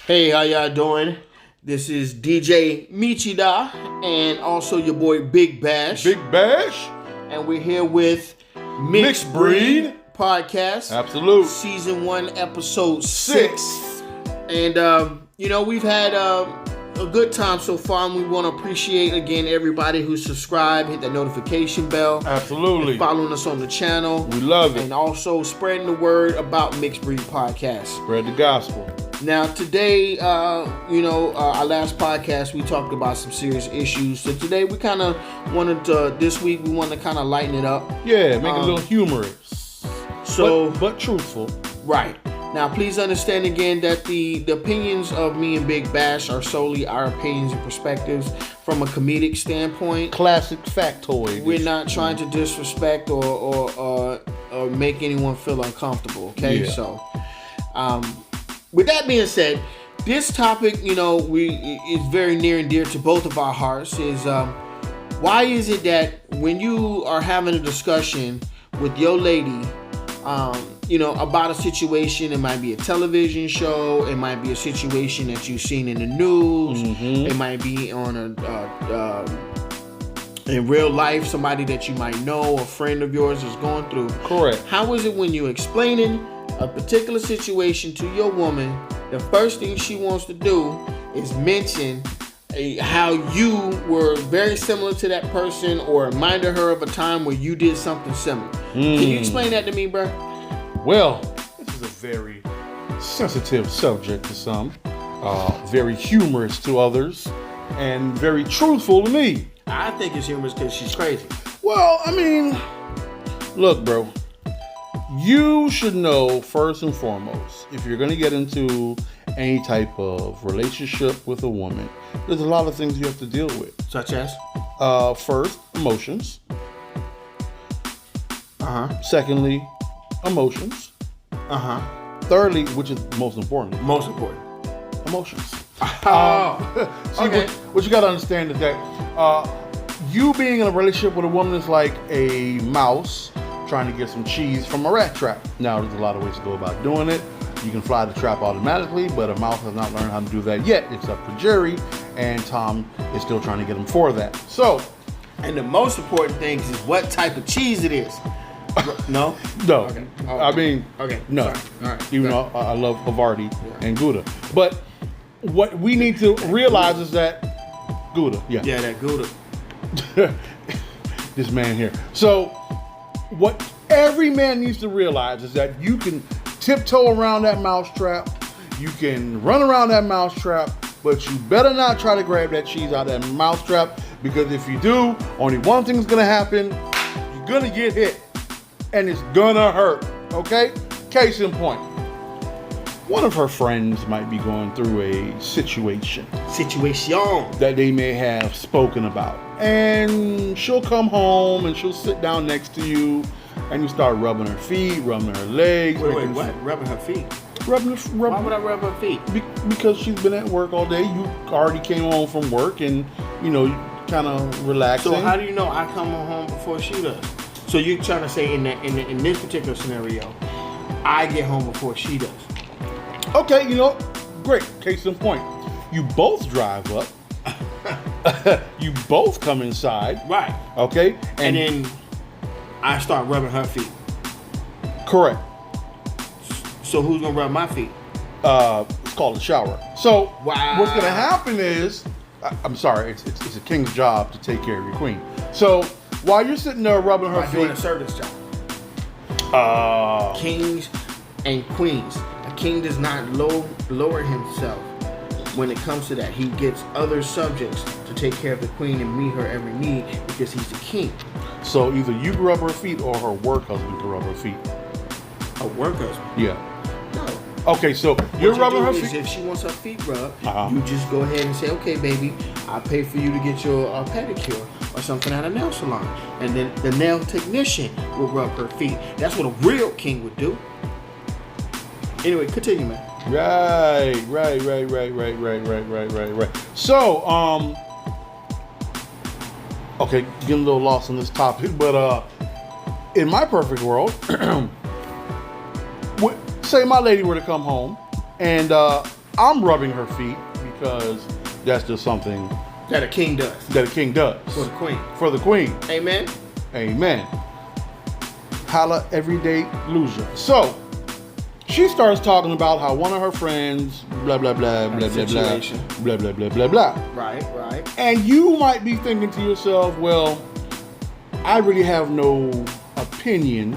Hey, how y'all doing? This is DJ Michida and also your boy Big Bash. Big Bash. And we're here with Mixed Breed Podcast. Absolute. Season 1, Episode 6. And, we've had a good time so far, and we want to appreciate, again, everybody who subscribed, hit that notification bell. Absolutely. Following us on the channel. We love it. And also spreading the word about Mixed Breed Podcast. Spread the gospel. Now, today, our last podcast, we talked about some serious issues. So today, we kind of wanted to, this week, we wanted to kind of lighten it up. Yeah, make it a little humorous. But truthful. Right. Now, please understand again that the opinions of me and Big Bash are solely our opinions and perspectives from a comedic standpoint. Classic factoid. We're not trying to disrespect or make anyone feel uncomfortable, okay? Yeah. So, with that being said, this topic, is very near and dear to both of our hearts. Is why is it that when you are having a discussion with your lady, about a situation, it might be a television show, it might be a situation that you've seen in the news, it might be on in real life, somebody that you might know, a friend of yours is going through. Correct. How is it when you're explaining a particular situation to your woman, the first thing she wants to do is mention how you were very similar to that person or reminded her of a time where you did something similar? Can you explain that to me, bro? Well, this is a very sensitive subject to some, very humorous to others, and very truthful to me. I think it's humorous because she's crazy. Well, I mean, look, bro. You should know, first and foremost, if you're going to get into any type of relationship with a woman, there's a lot of things you have to deal with. Such as? First, emotions. Secondly, emotions. Thirdly, which is most important. Emotions. See, okay. What you got to understand is that you being in a relationship with a woman is like a mouse trying to get some cheese from a rat trap. Now, there's a lot of ways to go about doing it. You can fly the trap automatically, but a mouse has not learned how to do that yet, except for Jerry, and Tom is still trying to get him for that. So, and the most important thing is what type of cheese it is. No? No. Okay. I mean, okay. No. Sorry. All right. Even though I love Havarti and Gouda. But what we need to realize is that Gouda. Yeah. Yeah, that Gouda. This man here. So, what every man needs to realize is that you can tiptoe around that mousetrap. You can run around that mousetrap, but you better not try to grab that cheese out of that mousetrap, because if you do, only one thing is going to happen. You're going to get hit, and it's going to hurt, okay? Case in point. One of her friends might be going through a situation that they may have spoken about. And she'll come home and she'll sit down next to you and you start rubbing her feet, rubbing her legs. Wait, what? Rubbing her feet? Why would I rub her feet? Because she's been at work all day. You already came home from work and, you kind of relaxing. So how do you know I come home before she does? So you're trying to say in this particular scenario, I get home before she does? Okay, great. Case in point. You both drive up. You both come inside. Right. Okay. And then I start rubbing her feet. Correct. So who's going to rub my feet? It's called a shower. So wow. What's going to happen is, I'm sorry, it's a king's job to take care of your queen. So while you're sitting there rubbing her feet. Doing a service job. Kings and queens. A king does not lower himself when it comes to that. He gets other subjects to take care of the queen and meet her every need because he's the king. So either you rub her feet or her work husband can rub her feet. A work husband? Yeah. No. Okay, so you're rubbing her feet. If she wants her feet rubbed, you just go ahead and say, okay, baby, I'll pay for you to get your pedicure or something at a nail salon. And then the nail technician will rub her feet. That's what a real king would do. Anyway, continue, man. Right. So, okay, getting a little lost on this topic, but in my perfect world, say my lady were to come home and I'm rubbing her feet because that's just something That a king does. that a king does. For the queen. For the queen. Amen. Amen. Holla everyday loser. So, she starts talking about how one of her friends, blah, blah, blah, blah, blah, blah, blah, blah, blah, blah, blah. Right. And you might be thinking to yourself, well, I really have no opinion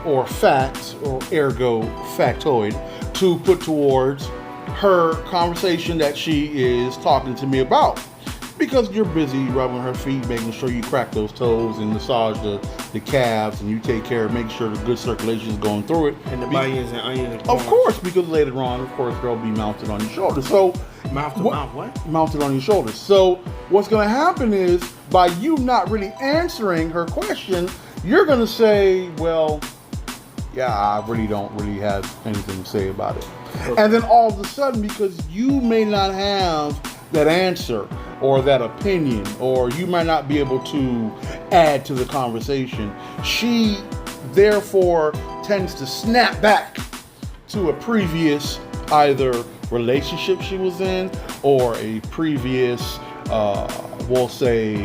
or facts or ergo factoid to put towards her conversation that she is talking to me about. Because you're busy rubbing her feet, making sure you crack those toes and massage the calves, and you take care of making sure the good circulation is going through it. And the bunions and onions. Of course, because later on, of course, they'll be mounted on your shoulders. So, Mouth to mouth, what? Mounted on your shoulders. So, what's going to happen is, by you not really answering her question, you're going to say, well, yeah, I really don't really have anything to say about it. Okay. And then all of a sudden, because you may not have that answer or that opinion, or you might not be able to add to the conversation, she therefore tends to snap back to a previous either relationship she was in or a previous, we'll say,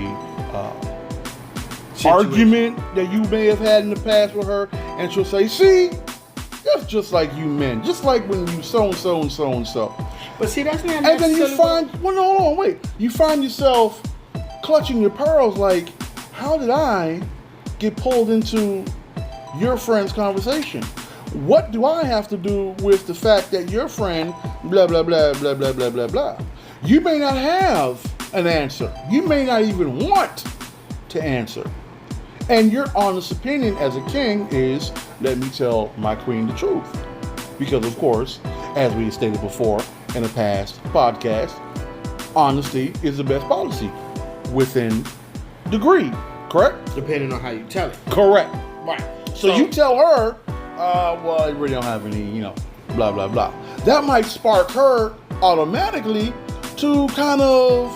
argument that you may have had in the past with her, and she'll say, see, that's just like you men, just like when you so and so and so and so. But see, that's not. And then you find, well, no, hold on, wait. You find yourself clutching your pearls, like, how did I get pulled into your friend's conversation? What do I have to do with the fact that your friend, blah, blah, blah, blah, blah, blah, blah, blah? You may not have an answer. You may not even want to answer. And your honest opinion as a king is, let me tell my queen the truth. Because, of course, as we stated before in a past podcast, honesty is the best policy within degree, correct? Depending on how you tell it. Correct. Right. So you tell her, well, I really don't have any, blah, blah, blah. That might spark her automatically to kind of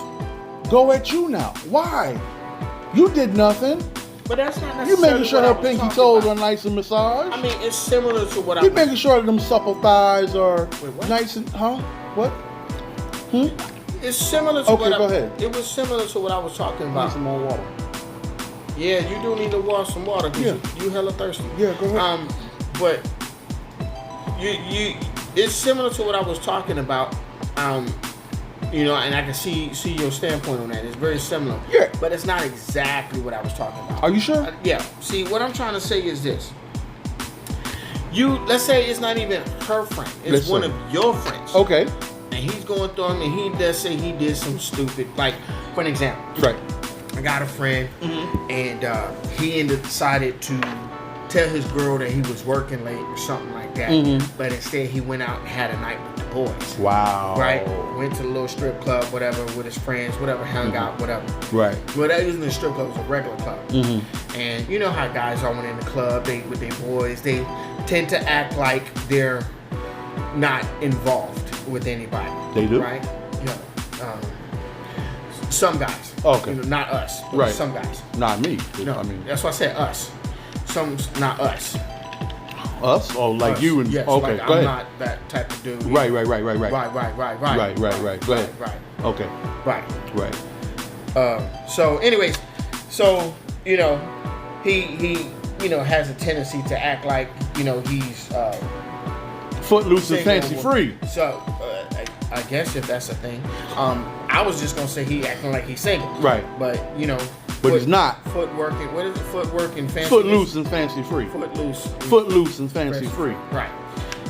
go at you now. Why? You did nothing. But that's not necessarily. You making sure what her I was pinky talking toes about. are nice and massaged? I mean, it's similar to what I You was. making sure that them supple thighs are Wait, what? nice and, huh? What? It's similar to Okay, what go ahead. It was similar to what I was talking Need about. some more water. Yeah, you do need to wash some water because you hella thirsty. Yeah, go ahead. But you it's similar to what I was talking about. And I can see your standpoint on that. It's very similar. Yeah. But it's not exactly what I was talking about. Are you sure? Yeah. See, what I'm trying to say is this. Let's say it's not even her friend. It's one of your friends. Okay. And he's going through them, and he does say he did some stupid, like, for an example. Right. I got a friend, and he decided to tell his girl that he was working late or something like that. But instead, he went out and had a night with the boys. Wow. Right? Went to the little strip club, whatever, with his friends, whatever, hung out, whatever. Right. Well, that isn't a strip club, it was a regular club. And you know how guys are when in the club, with their boys, they tend to act like they're not involved with anybody. They do? Right? Some guys. Okay. Not us. But Right. Some guys. Not me. No, I mean, that's why I said us. Some, not us. us? Oh, like Us. you and yes, okay. like Go I'm ahead. not that type of dude. Right. Right. Right. Go ahead. Right. Okay. Right. Right. So, anyways, he has a tendency to act like he's Footloose and single fancy with- free. So, I guess if that's a thing, I was just gonna say he acting like he's single. Right. But But he's not. Footwork and what is it? Footwork and fancy. Footloose and fancy free. Footloose. Footloose and fancy free. Right.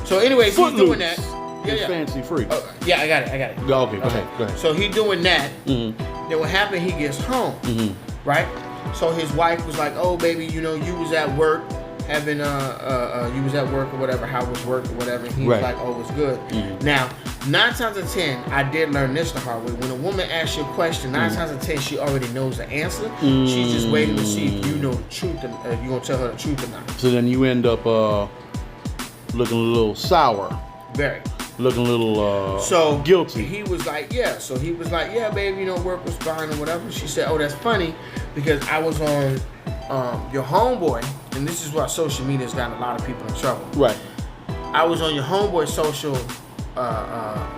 So, anyways, he's Footloose doing that. and Yeah. fancy free. Yeah, I got it. Okay. Go ahead. So he doing that. Then what happened? He gets home, right? So his wife was like, "Oh, baby, you was at work, having you was at work or whatever. How was work or whatever?" And he was like, "Oh, it was good." Now, 9 times out of 10, I did learn this the hard way. When a woman asks you a question, 9 times out of 10, she already knows the answer. She's just waiting to see if you know the truth, and you gonna tell her the truth or not. So then you end up looking a little sour. Very. Looking a little So guilty. He was like, yeah. So he was like, yeah, babe, work was fine or whatever. She said, oh, that's funny because I was on your homeboy, and this is why social media has gotten a lot of people in trouble. Right. I was on your homeboy social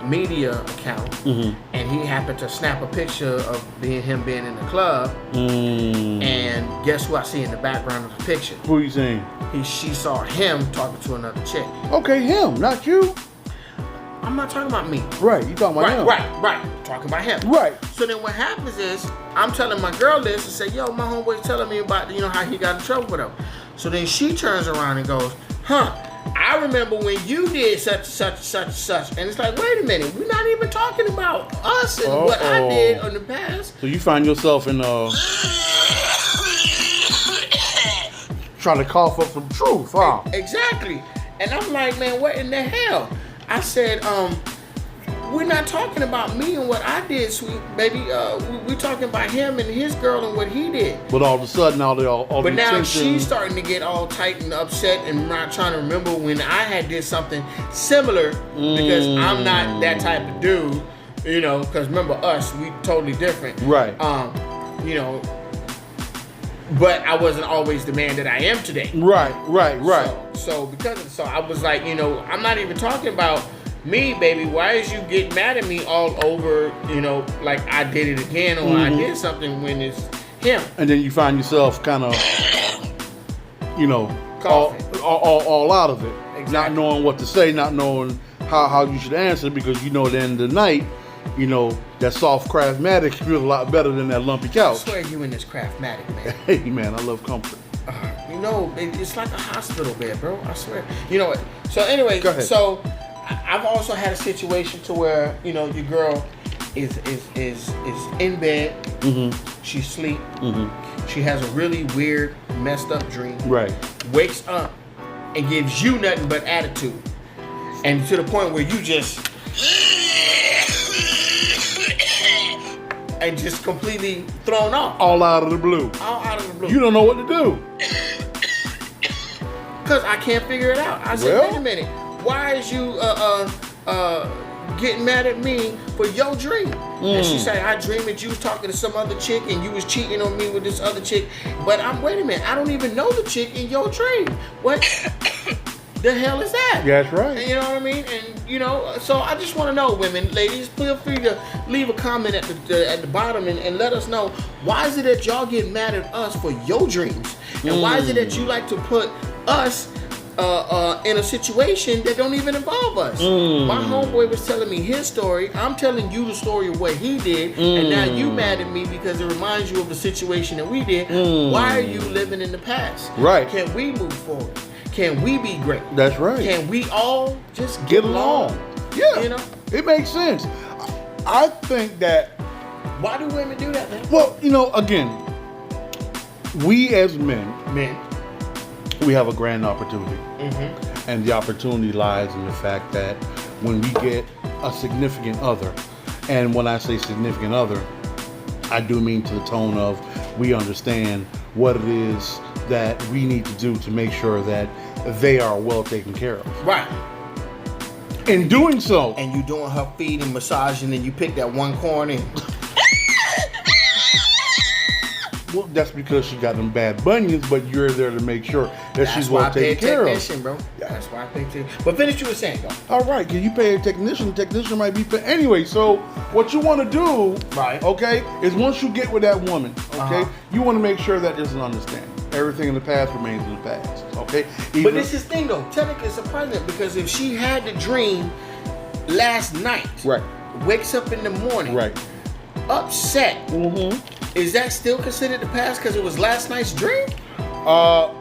media account, and he happened to snap a picture of him being in the club. And guess who I see in the background of the picture? Who you saying? She saw him talking to another chick. Okay, him, not you. I'm not talking about me. Right, you talking about him. Right. Talking about him. Right. So then what happens is, I'm telling my girl this and say, yo, my homeboy's telling me about, how he got in trouble with him. So then she turns around and goes, I remember when you did such. And it's like, wait a minute, we're not even talking about us and what I did in the past. So you find yourself in trying to cough up some truth, huh? Exactly. And I'm like, man, what in the hell? I said, we're not talking about me and what I did, sweet baby. We're talking about him and his girl and what he did. But all of a sudden, all but now she's starting to get all tight and upset and not trying to remember when I had did something similar because I'm not that type of dude, because remember us, we totally different. Right. But I wasn't always the man that I am today. Right. So I was like, I'm not even talking about me, baby. Why is you getting mad at me all over, like I did it again or I did something when it's him. And then you find yourself kind of, all out of it. Exactly. Not knowing what to say, not knowing how you should answer because at the end of the night, that soft Craftmatic feels a lot better than that lumpy couch. I swear you in this Craftmatic, man. Hey, man, I love comfort. It's like a hospital bed, bro. I swear. You know what? So anyway, go ahead. So I've also had a situation to where your girl is in bed. She's asleep. She has a really weird, messed up dream. Right. Wakes up and gives you nothing but attitude, and to the point where you just. And just completely thrown off. All out of the blue. All out of the blue. You don't know what to do. Because I can't figure it out. I said, wait a minute. Why is you getting mad at me for your dream? And she said, I dreamed that you was talking to some other chick and you was cheating on me with this other chick. But wait a minute. I don't even know the chick in your dream. What the hell is that? Yeah, that's right. And you know what I mean? And so I just want to know, women, ladies, feel free to leave a comment at the bottom and let us know, why is it that y'all get mad at us for your dreams? And why is it that you like to put us in a situation that don't even involve us? My homeboy was telling me his story. I'm telling you the story of what he did, and now you mad at me because it reminds you of the situation that we did. Why are you living in the past? Right. Can we move forward? Can we be great? That's right. Can we all just get along? Yeah. It makes sense. I think that. Why do women do that, man? Well, again, we as men, we have a grand opportunity. And the opportunity lies in the fact that when we get a significant other, and when I say significant other, I do mean to the tone of we understand what it is that we need to do to make sure that they are well taken care of. Right. In doing so. And you doing her feet and massaging and you pick that one corner and... Well, that's because she got them bad bunions, but you're there to make sure that she's well taken care of. Bro. That's why I pay technician. But finish what you were saying, though. All right, can you pay a technician? The technician might be anyway. So what you want to do, right? Okay, is once you get with that woman, okay, you want to make sure that there's an understanding. Everything in the past remains in the past, okay? But this is the thing, though. Technically, it's surprising because if she had the dream last night, right, wakes up in the morning, right, upset. Is that still considered the past because it was last night's dream?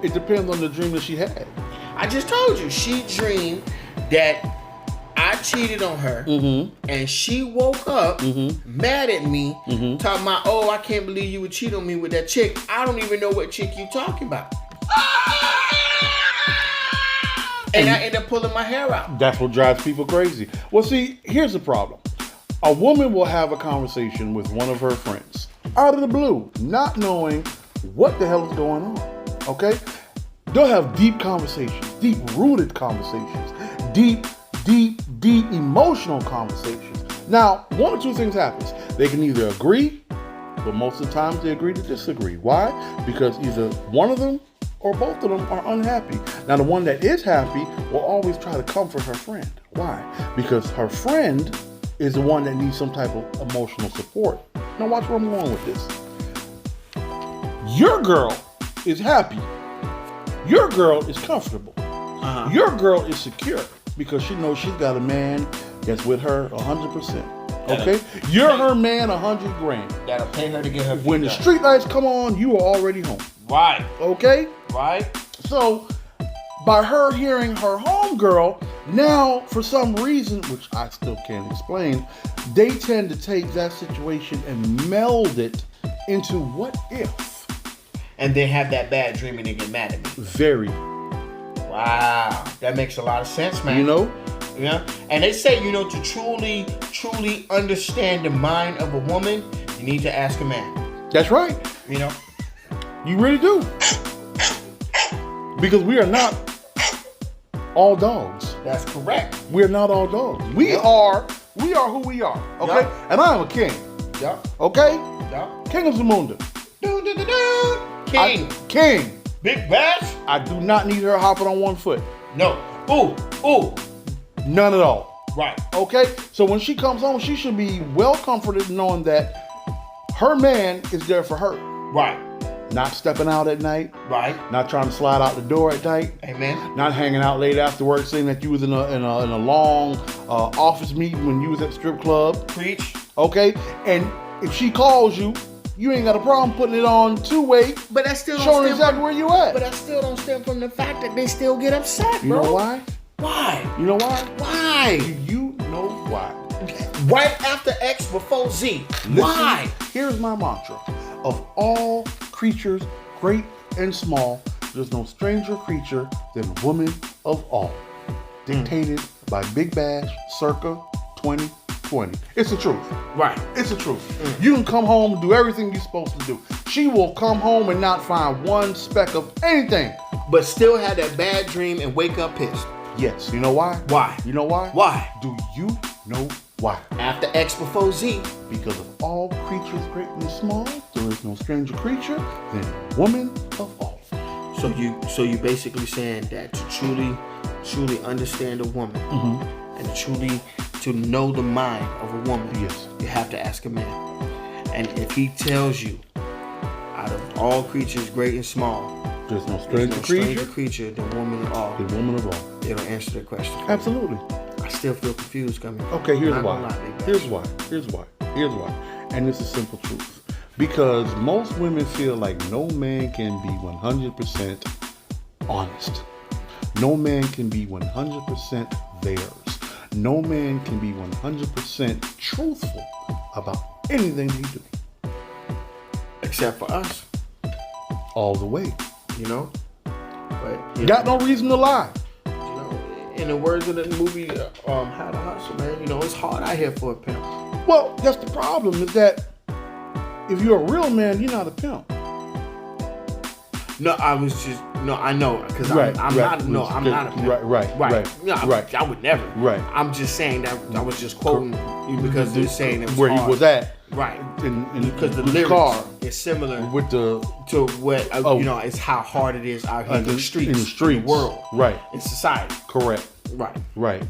It depends on the dream that she had. I just told you, she dreamed that I cheated on her, and she woke up mad at me, talking about, oh, I can't believe you would cheat on me with that chick. I don't even know what chick you talking about. And I end up pulling my hair out. That's what drives people crazy. Well, see, here's the problem. A woman will have a conversation with one of her friends out of the blue, not knowing what the hell is going on, okay? They'll have deep conversations, deep-rooted conversations, deep emotional conversations. Now, one or two things happens. They can either agree, but most of the times they agree to disagree. Why? Because either one of them or both of them are unhappy. Now, the one that is happy will always try to comfort her friend. Why? Because her friend is the one that needs some type of emotional support. Now, watch where I'm going with this. Your girl is happy. Your girl is comfortable. Your girl is secure because she knows she's got a man that's with her 100%. Okay? You're her man 100 grand. That'll pay her to get her feet When the done. street lights come on, you are already home. Right. Okay? Right. So, by her hearing her homegirl, now for some reason, which I still can't explain, they tend to take that situation and meld it into what if. And then have that bad dream and they get mad at me. Very. Wow. That makes a lot of sense, man. You know? Yeah. And they say, to truly understand the mind of a woman, you need to ask a man. That's right. You really do. Because we are not all dogs. That's correct. We are not all dogs. We are who we are. Okay? Yep. And I am a king. Yup. Okay? Yup. King of Zamunda. King. King. Big Bash? I do not need her hopping on one foot. No. Ooh. None at all. Right. Okay? So when she comes home, she should be well comforted knowing that her man is there for her. Right. Not stepping out at night. Right. Not trying to slide out the door at night. Amen. Not hanging out late after work saying that you was in a long office meeting when you was at the strip club. Preach. Okay? And if she calls you, you ain't got a problem putting it on two-way, But that still showing don't exactly where you at. But that still don't stem from the fact that they still get upset, You bro. know why? Why? You know why? Why? Do you know why? Right after X, before Z. Why? Listen, here's my mantra. Of all creatures, great and small, there's no stranger creature than woman of all. Dictated by Big Bash circa 2020. It's the truth. Right. It's the truth. You can come home and do everything you're supposed to do. She will come home and not find one speck of anything. But still had that bad dream and wake up pissed. Yes. You know why? Why? You know why? Why? Do you know why? After X, before Z. Because of all creatures great and small, there is no stranger creature than woman of all. So you basically saying that to truly understand a woman and truly to know the mind of a woman, Yes. you have to ask a man. And if he tells you, out of all creatures great and small, There's no there's stranger no creature than woman of all, than woman of all. they don't answer the question. Absolutely. I still feel confused coming. Okay, here's Not why. gonna lie, baby. Here's why. And this is simple truth. Because most women feel like no man can be 100% honest. No man can be 100% theirs. No man can be 100% truthful about anything they do. Except for us, All the way. But Got no reason to lie. in the words of the movie, How to Hustle, man, it's hard out here for a pimp. Well, that's the problem, is that if you're a real man, you're not a pimp. No, I know, because Right, I'm right. not. No, I'm not a pimp. Right. No, Right. I would never. Right. I'm just saying that I was just quoting you because they're saying it was where hard. he was at. Right. In Because the with lyrics car is similar with the to what Oh. It's how hard it is out here in the streets, in the streets, in the world, right? in society. Correct. Right. Right.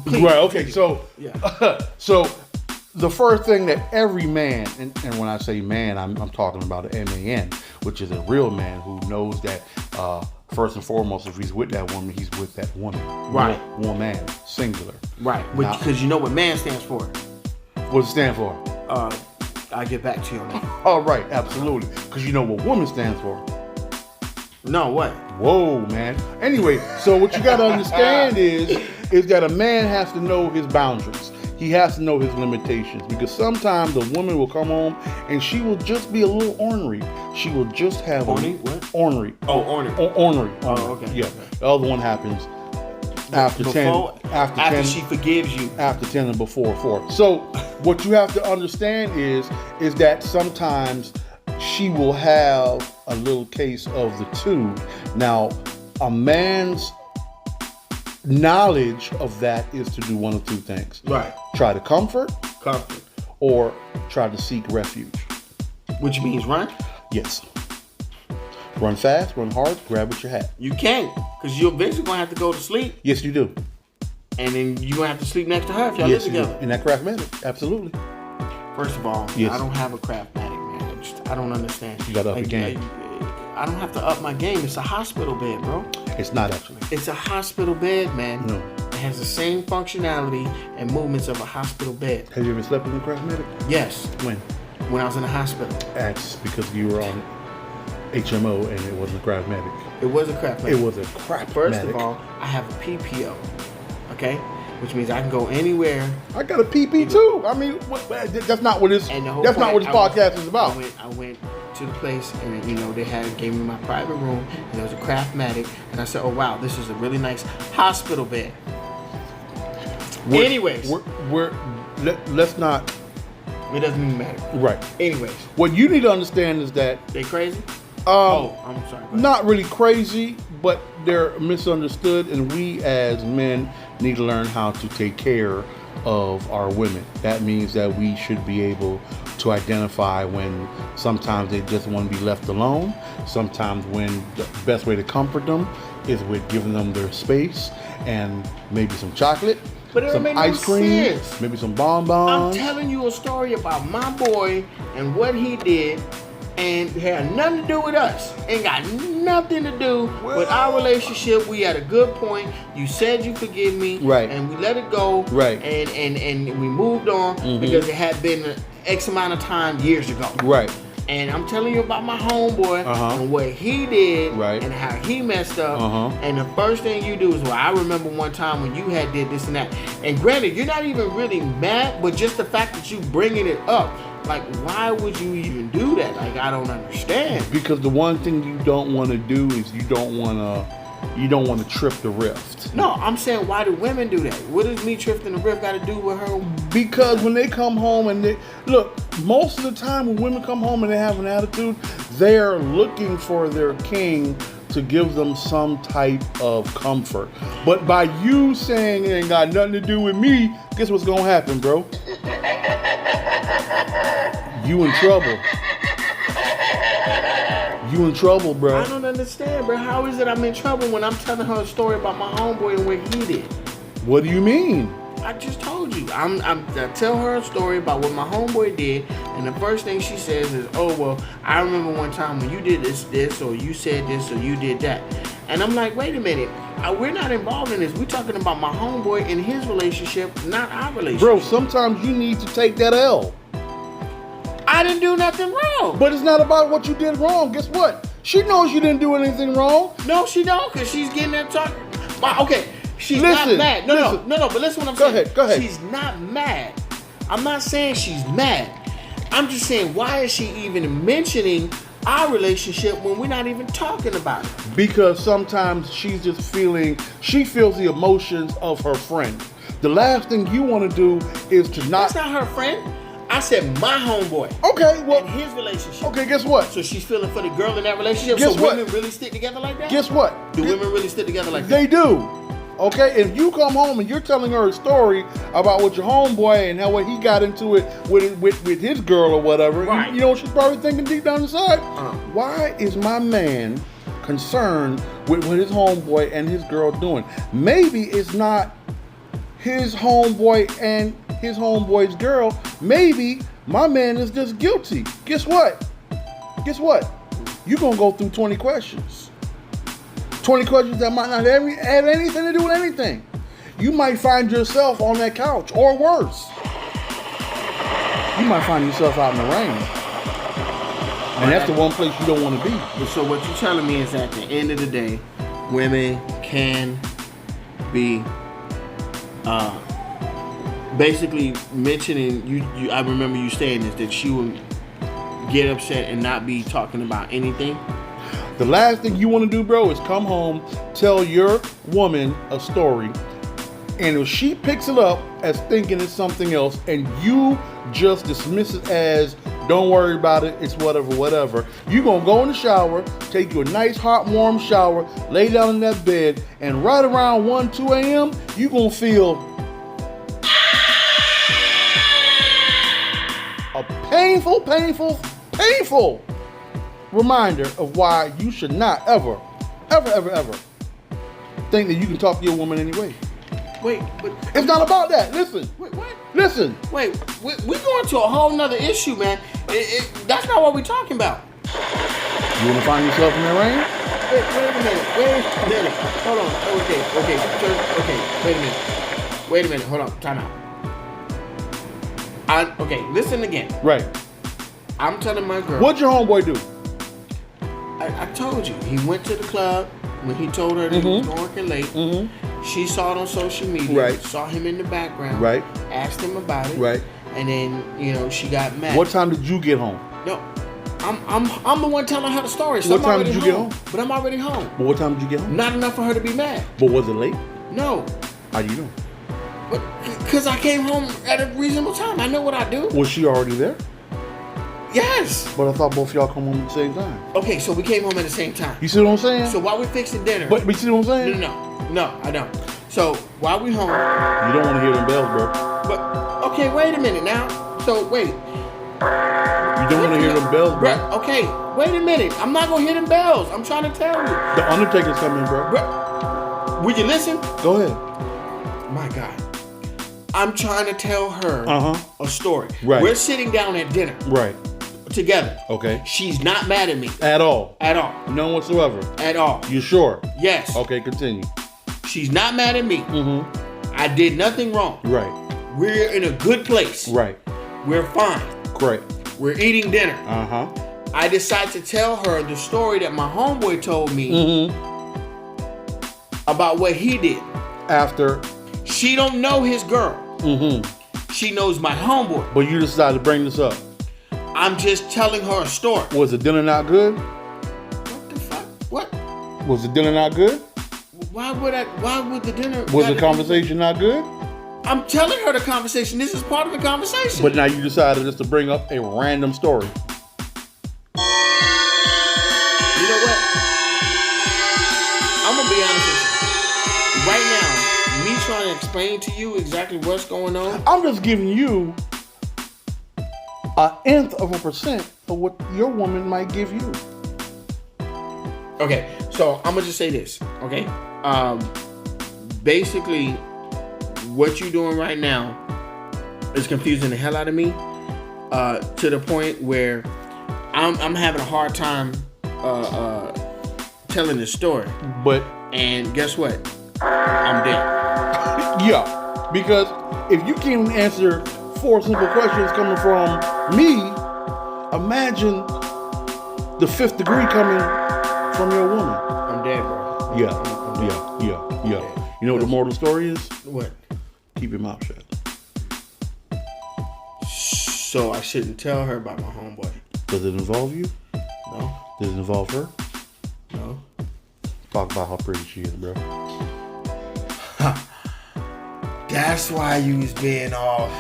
Please. Right. Okay. So Yeah. so the first thing that every man, and when I say man, I'm talking about an man, which is a real man who knows that first and foremost, if he's with that woman, he's with that woman. Right. Woman, singular. Right. Now- Because you know what man stands for. What does it stand for? I'll get back to you on that. All right, absolutely. Because you know what woman stands for. No, what? Whoa, man. Anyway, so what you got to understand is that a man has to know his boundaries. He has to know his limitations, because sometimes a woman will come home and she will just be a little ornery. She will just have Ornery? What? Ornery. Oh, ornery. Ornery. Oh, okay. Yeah. Okay. The other one happens after 10. After 10. she forgives you. After 10 and before 4. So what you have to understand is that sometimes she will have a little case of the two. Now, a man's knowledge of that is to do one of two things. Right. Try to comfort Comfort. or try to seek refuge. Which means run? Yes. Run fast, run hard, grab what you have. You can't, because you're eventually going to have to go to sleep, Yes, you do. and then you're going to have to sleep next to her if y'all Yes, live you do. together. In that craftmatic, absolutely. First of all, Yes. I don't have a craftmatic, man. I don't understand. You got to up your game. I don't have to up my game. It's a hospital bed, bro. It's not actually. It's a hospital bed, man. No. It has the same functionality and movements of a hospital bed. Have you ever slept in a craftmatic? Yes, When? when I was in the hospital. That's because you were on HMO and it wasn't a craftmatic. It was a craftmatic. It was a craftmatic. First of all, I have a PPO, okay? Which means I can go anywhere. I got a PP too. I mean, that's not what this. And the whole That's not what point, this podcast is about. I went to the place and they gave me my private room and there was a craftmatic and I said, oh wow, this is a really nice hospital bed. Anyways, let's not. it doesn't even matter. Right. Anyways, What you need to understand is that they crazy? I'm sorry. Go ahead. not really crazy, but they're misunderstood, and we as men need to learn how to take care of our women. That means that we should be able to identify when sometimes they just want to be left alone, sometimes when the best way to comfort them is with giving them their space and maybe some chocolate, But it don't some make no ice cream, sense. maybe some I'm bonbons. telling you a story about my boy and what he did, and it had nothing to do with us. Ain't got nothing to do with our relationship. We had a good point. You said you forgive me, Right. And we let it go, Right. And we moved on because it had been X amount of time years ago, Right. And I'm telling you about my homeboy Uh-huh. and what he did, Right. and how he messed up. Uh-huh. And the first thing you do is, well, I remember one time when you had did this and that. And granted, you're not even really mad, but just the fact that you bringing it up, like, why would you even do that? Like, I don't understand. Because the one thing you don't want to do is you don't want to trip the rift. No, I'm saying, why do women do that? What does me tripping the riff got to do with her? Because when they come home and they look, most of the time when women come home and they have an attitude, they're looking for their king to give them some type of comfort. But by you saying it ain't got nothing to do with me, guess what's gonna happen, bro? You in trouble. You in trouble, bro. I don't understand, bro. How is it I'm in trouble when I'm telling her a story about my homeboy and what he did? What do you mean? I just told you. I tell her a story about what my homeboy did, and the first thing she says is, "Oh well, I remember one time when you did this, or you said this, or you did that." And I'm like, "Wait a minute, we're not involved in this. We're talking about my homeboy and his relationship, not our relationship." Bro, sometimes you need to take that L. I didn't do nothing wrong. But it's not about what you did wrong. Guess what? She knows you didn't do anything wrong. No, she don't, because she's getting that talk. Okay, she's Listen, not mad. No. But listen what I'm saying. Go ahead. She's not mad. I'm not saying she's mad. I'm just saying, why is she even mentioning our relationship when we're not even talking about it? Because sometimes she feels the emotions of her friend. The last thing you want to do is to not. That's not her friend. I said my homeboy. Okay, well. And his relationship. Okay, guess what? So she's feeling for the girl in that relationship. Guess so what? women really stick together like that? Guess what? Do women really stick together like that? They do. Okay, if you come home and you're telling her a story about what your homeboy and what he got into it with his girl or whatever, Right. you know what she's probably thinking deep down inside? Why is my man concerned with what his homeboy and his girl doing? Maybe it's not his homeboy and his homeboy's girl. Maybe my man is just guilty. Guess what? You're going to go through 20 questions. 20 questions that might not have anything to do with anything. You might find yourself on that couch, or worse. You might find yourself out in the rain. And that's the one place you don't want to be. So what you're telling me is, at the end of the day, women can be basically mentioning you. I remember you saying this, that she would get upset and not be talking about anything. The last thing you want to do, bro, is come home, tell your woman a story, and if she picks it up as thinking it's something else, and you just dismiss it as, don't worry about it, it's whatever, you're going to go in the shower, take you a nice, hot, warm shower, lay down in that bed, and right around 1, 2 a.m., you're going to feel a painful reminder of why you should not ever think that you can talk to your woman anyway. Wait, but It's not about that. Listen. wait, what? Listen. Wait, we're going to a whole nother issue, man. That's not what we're talking about. You want to find yourself in that rain? Wait a minute. Hold on. Okay, wait a minute. Hold on. Time out. Okay, listen again. Right. I'm telling my girl. What'd your homeboy do? I told you. He went to the club when he told her that he was working late. Mm-hmm. She saw it on social media. Right. Saw him in the background. Right. Asked him about it. Right. And then, she got mad. What time did you get home? No. I'm the one telling her the story. So What I'm time already did you get home? But I'm already home. But what time did you get home? Not enough for her to be mad. But was it late? No. How do you know? Because I came home at a reasonable time. I know what I do. Was she already there? Yes. But I thought both of y'all come home at the same time. Okay, so we came home at the same time. You see what I'm saying? So while we're fixing dinner. But you see what I'm saying? No, I don't. So while we home. You don't want to hear them bells, bro. But, okay, wait a minute now. So, wait. You don't want to hear them bells, bro. Okay, wait a minute. I'm not going to hear them bells. I'm trying to tell you. The Undertaker's coming, bro. Would you listen? Go ahead. My God. I'm trying to tell her a story. Right. We're sitting down at dinner. Right. Together. Okay. She's not mad at me. At all. At all. None whatsoever. At all. You sure? Yes. Okay, continue. She's not mad at me. Mm-hmm. I did nothing wrong. Right. We're in a good place. Right. We're fine. Correct. We're eating dinner. Uh-huh. I decide to tell her the story that my homeboy told me about what he did. After. She don't know his girl. Mm-hmm. She knows my homeboy. But you decided to bring this up. I'm just telling her a story. Was the dinner not good? What the fuck? What? Was the dinner not good? Why would the dinner... Was the conversation not good? I'm telling her the conversation. This is part of the conversation. But now you decided just to bring up a random story. You know what? I'm going to be honest with you. Right now, me trying to explain to you exactly what's going on. I'm just giving you an nth of a percent of what your woman might give you. Okay, so I'm going to just say this, okay? Basically, what you're doing right now is confusing the hell out of me to the point where I'm having a hard time telling the story. And guess what? I'm dead. Yeah, because if you can't answer 4 simple questions coming from me, imagine the 5th degree coming from your woman. I'm dead, bro. Yeah. You know what the moral story is? What? Keep your mouth shut. So I shouldn't tell her about my homeboy. Does it involve you? No. Does it involve her? No. Talk about how pretty she is, bro. That's why you was being off.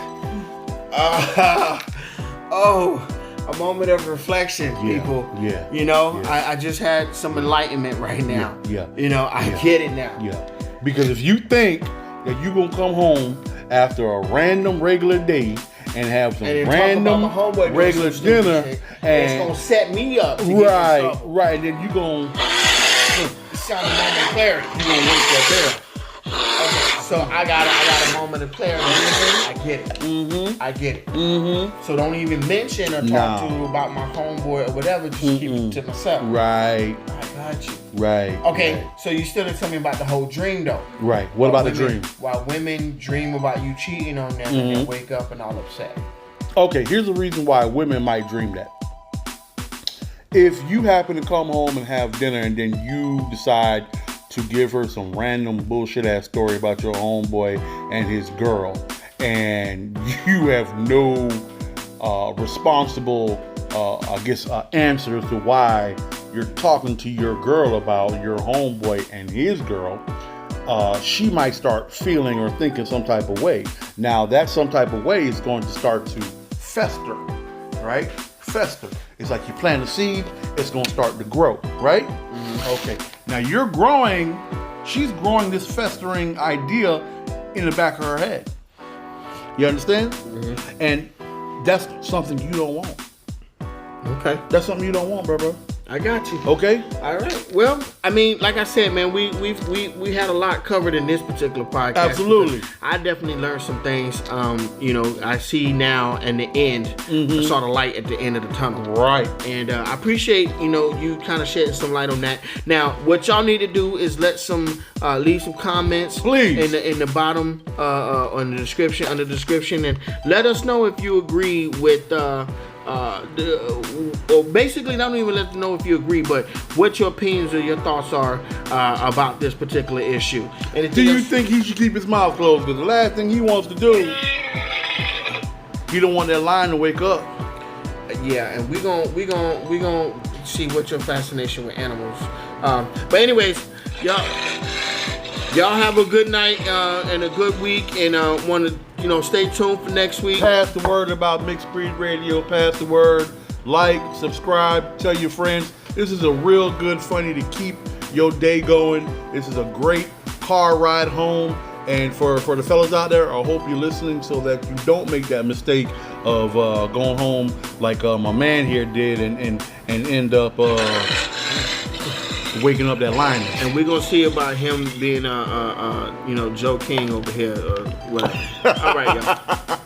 A moment of reflection, people. Yeah. You know, Yeah. I just had some enlightenment right now. Yeah. You know, I get it now. Yeah. Because if you think that you gonna come home after a random regular day and have some And then random talk about my homeboy doing regular some stupid dinner shit, and it's gonna set me up. To get in trouble. right, and then you gonna Sound a moment of clarity. wait right there. Okay, so I got a moment of clarity. I get it. Mm-hmm. I get it. Mm-hmm. So don't even mention or talk to about my homeboy or whatever. Just keep it to myself. Right. I got you. Right. Okay, Right. so you still didn't tell me about the whole dream though. Right. What about the Women- dream? While women dream about you cheating on them and then wake up and all upset. Okay, here's the reason why women might dream that. If you happen to come home and have dinner and then you decide to give her some random bullshit ass story about your homeboy and his girl, and you have no responsible, answer to why you're talking to your girl about your homeboy and his girl, she might start feeling or thinking some type of way. Now, that some type of way is going to start to fester, right? Fester. It's like you plant a seed, it's going to start to grow, right? Okay. Now you're growing, she's growing this festering idea in the back of her head. You understand? And that's something you don't want. Okay. That's something you don't want, bro. I got you. Okay? All right. Well, I mean, like I said, man, we had a lot covered in this particular podcast. Absolutely. I definitely learned some things. I see now in the end. I saw the light at the end of the tunnel. Right. And I appreciate you kind of shedding some light on that. Now, what y'all need to do is leave some comments, please, in the bottom on the description, under the description, and let us know if you agree with. Or basically, don't even let them know if you agree, but what your opinions or your thoughts are about this particular issue. Do you think he should keep his mouth closed? Because the last thing he wants to do, he don't want that lion to wake up. Yeah, and we gonna see what your fascination with animals. But anyways, y'all have a good night and a good week, and want to stay tuned for next week. Pass the word about Mixed Breed Radio. Pass the word. Like, subscribe, tell your friends. This is a real good funny to keep your day going. This is a great car ride home. And for the fellas out there, I hope you're listening so that you don't make that mistake of going home like my man here did and end up waking up that lion. And we're gonna see about him being Joe King over here or whatever. All right, y'all.